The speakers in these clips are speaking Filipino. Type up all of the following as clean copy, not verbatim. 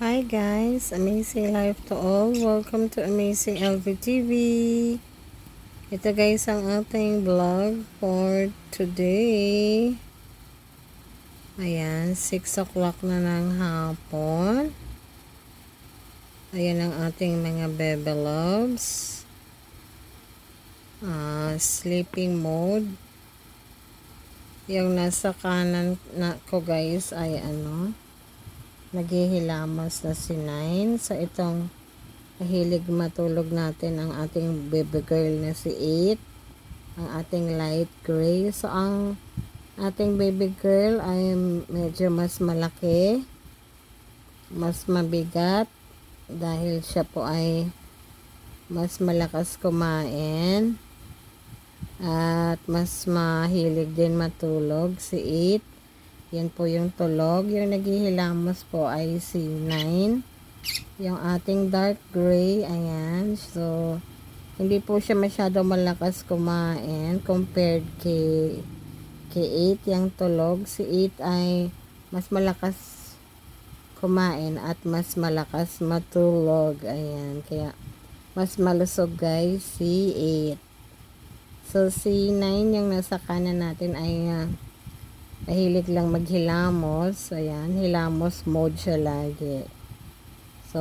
Hi guys, amazing life to all. Welcome to Amazing LV TV. Ito guys ang ating vlog for today. Ayan, 6 o'clock na ng hapon. Ayan ang ating mga bebe loves. Sleeping mode. Yung nasa kanan na ko guys ay naghihilamos na si 9. So itong mahilig matulog natin ang ating baby girl na si 8, ang ating light gray. So ang ating baby girl ay medyo mas malaki, mas mabigat dahil siya po ay mas malakas kumain at mas mahilig din matulog si 8. Yan po yung tulog. Yung naghihilamos po ay si 9. Yung ating dark gray, ayan. So, hindi po siya masyado malakas kumain compared kay 8. Yung tulog, si 8 ay mas malakas kumain at mas malakas matulog. Ayan. Kaya, mas malusog guys si 8. So, si 9 yung nasa kanan natin ay mahilig lang maghilamos. Ayan, hilamos mode siya lagi. So,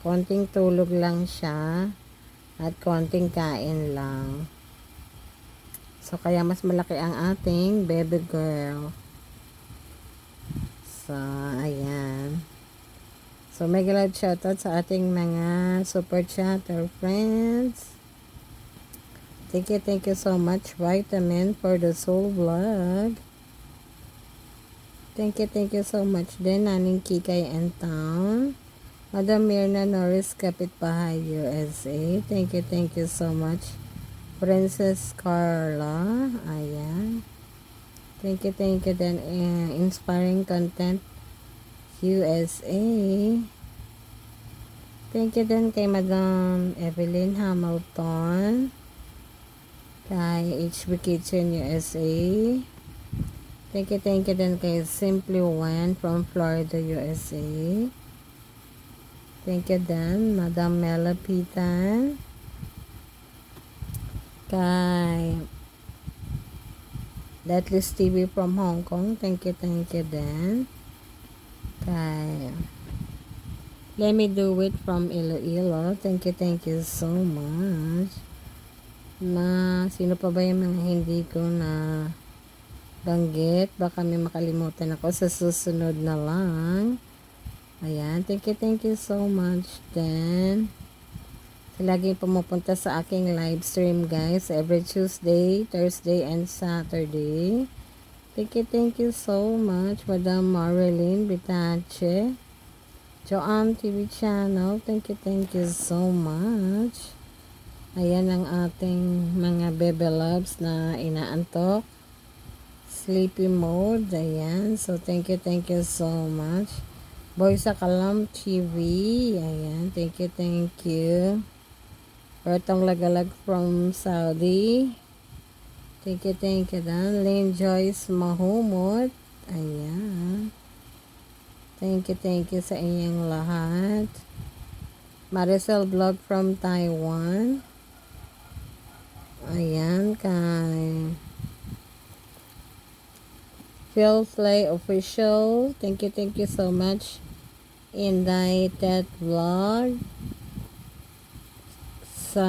konting tulog lang siya at konting kain lang. So, kaya mas malaki ang ating baby girl. So, ayan. So, mega love shoutout sa ating mga super chatter friends. Thank you so much, Vitamin, for the soul vlog. Thank you so much din, Naning Kikay and Town. Madam Mirna Norris, Kapitbahay, USA. Thank you so much. Princess Carla, ayan. Thank you din, Inspiring Content, USA. Thank you din kay Madam Evelyn Hamilton, kay HB Kitchen, USA. Thank you din kay Simply One from Florida, USA. Thank you din, Madam Melapitan. Kay Letless TV from Hong Kong. Thank you din. Kay Let Me Do It from Iloilo. Thank you so much. Sino pa ba yung mga hindi ko na banggit? Baka may makalimutan ako sa susunod na lang. Ayan, thank you so much then. So, laging pumupunta sa aking live stream guys, every Tuesday, Thursday, and Saturday. Thank you so much, Madam Marilyn Bitache, Joanne TV channel. Thank you so much. Ayan ang ating mga baby loves na inaantok. Sleepy mode. Ayan. So, thank you so much. Boy sa Kalam TV. Ayan. Thank you. Bertong Lagalag from Saudi. Thank you dan. Lynn Joyce Mahumot. Ayan. Thank you sa inyong lahat. Maricel Vlog from Taiwan. Ayan. Kay Phil Play Official. Thank you so much. Indicted Vlog. Sa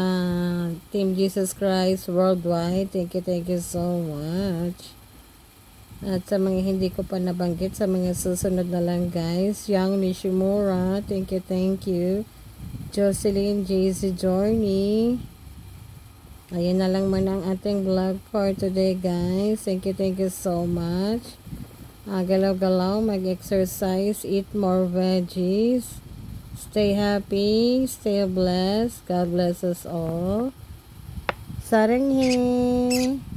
Team Jesus Christ Worldwide. Thank you so much. At sa mga hindi ko pa nabanggit, sa mga susunod na lang guys. Young Nishimura. Thank you. Jocelyn JC Journey. Ayan na lang man ang ating vlog for today guys. Thank you so much. Galaw-galaw, mag-exercise, eat more veggies. Stay happy, stay blessed. God bless us all. Saranghe!